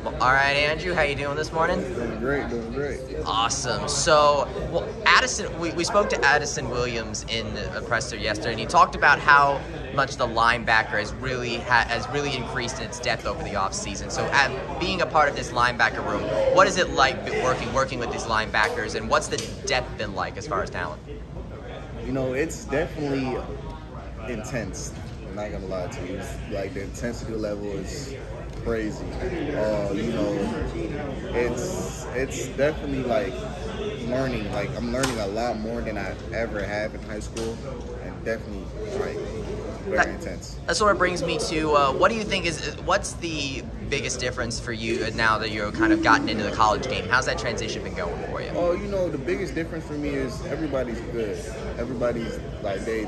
All right, Andrew, how you doing this morning? Doing great, doing great. Awesome. So, Addison, we spoke to Addison Williams in a presser yesterday, and he talked about how much the linebacker has really increased in its depth over the offseason. So, being a part of this linebacker room, what is it like working with these linebackers, and what's the depth been like as far as talent? You know, it's definitely intense. I'm not gonna lie to you. Like, the intensity level is crazy. You know, it's definitely like learning. Like, I'm learning a lot more than I ever have in high school, and definitely like very intense. That sort of brings me to what do you think what's the biggest difference for you now that you're kind of gotten into the college game? How's that transition been going for you? Oh, you know, the biggest difference for me is everybody's good. Everybody's like, they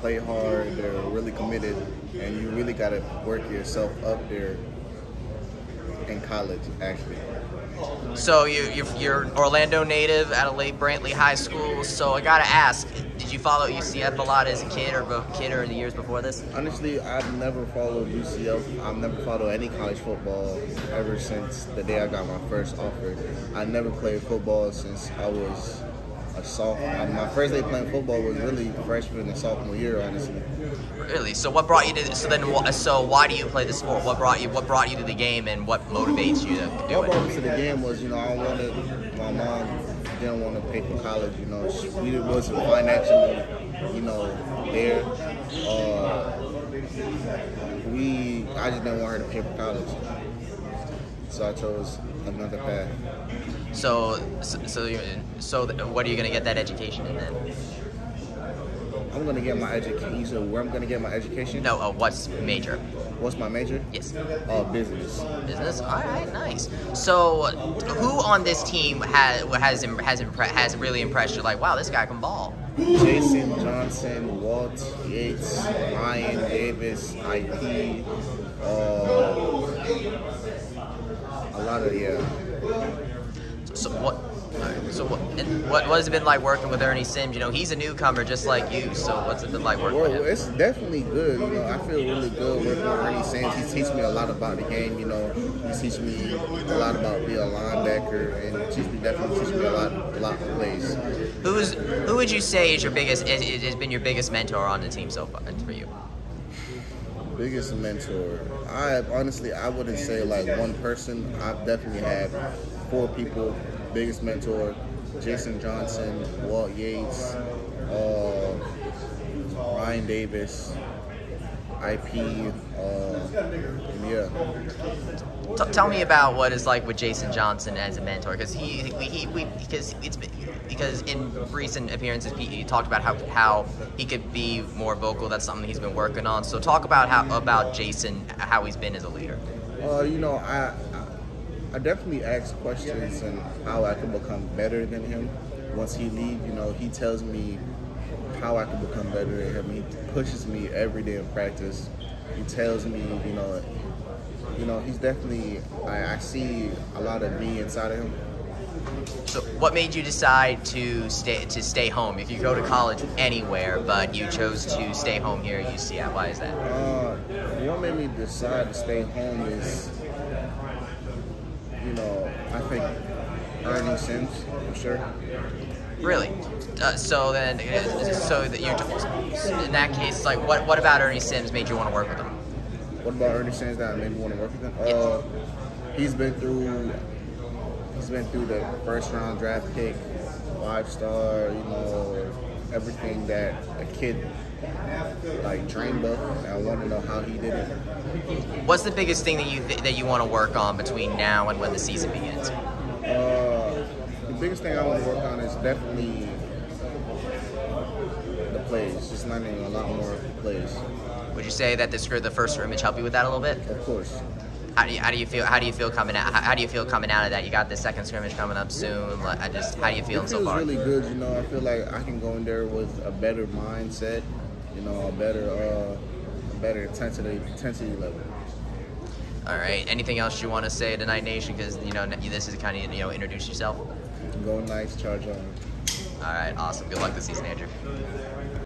play hard, they're really committed, and you really got to work yourself up there in college, actually. So you're Orlando native out of Lake Brantley High School. So I gotta ask, did you follow UCF a lot as a kid or in the years before this? Honestly, I've never followed UCF. I've never followed any college football ever since the day I got my first offer. I never played football since I was a sophomore. My first day playing football was really freshman and sophomore year, honestly. Really? So what brought you to? So why do you play the sport? What brought you to the game, and what motivates you to do What it? brought me to the game was, you know, my mom didn't want to pay for college. You know, we wasn't financially, you know, there. I just didn't want her to pay for college, so I chose another path. So what are you gonna get that education in then? I'm going to get my education. You said where I'm going to get my education? No, what's major? What's my major? Yes. Business. Business. All right, nice. So, who on this team has really impressed you? Like, wow, this guy can ball. Jason Johnson, Walt Yates, Ryan Davis, IP, a lot of So what? So what has it been like working with Ernie Sims? You know, he's a newcomer just like you. So what's it been like working with him? Well, it's definitely good. You know, I feel really good working with Ernie Sims. He teaches me a lot about the game. You know, he teaches me a lot about being a linebacker, and definitely teaches me a lot of plays. Who would you say is has been your biggest mentor on the team so far for you? Biggest mentor. I wouldn't say like one person. I've definitely had 4 people. Biggest mentor: Jason Johnson, Walt Yates, Ryan Davis, IP. Yeah. Tell me about what it's like with Jason Johnson as a mentor, because because in recent appearances he talked about how he could be more vocal. That's something he's been working on. So talk about Jason, how he's been as a leader. You know, I definitely ask questions and how I can become better than him. Once he leaves, you know, he tells me how I can become better than him. He pushes me every day in practice. He tells me, you know, he's definitely, I see a lot of me inside of him. So what made you decide to stay home? If you go to college anywhere, but you chose to stay home here at UCF, why is that? What made me decide to stay home is, you know, I think Ernie Sims, for sure. Really? So that in that case, like, what about Ernie Sims made you want to work with him? What about Ernie Sims that made me want to work with him? Yeah. He's been through the first round draft pick, 5-star, you know, everything that a kid like dreamed of. And I want to know how he did it. What's the biggest thing that you want to work on between now and when the season begins? The biggest thing I want to work on is definitely the plays. Just learning a lot more plays. Would you say that the first scrimmage helped you with that a little bit? Of course. How do you feel coming out? How do you feel coming out of that? You got the second scrimmage coming up soon. How do you feeling so far? It feels really good. You know, I feel like I can go in there with a better mindset. You know, a better intensity level. All right. Anything else you want to say to Night Nation? Because you know this is kind of introduce yourself. Go Knights, charge on. All right. Awesome. Good luck this season, Andrew.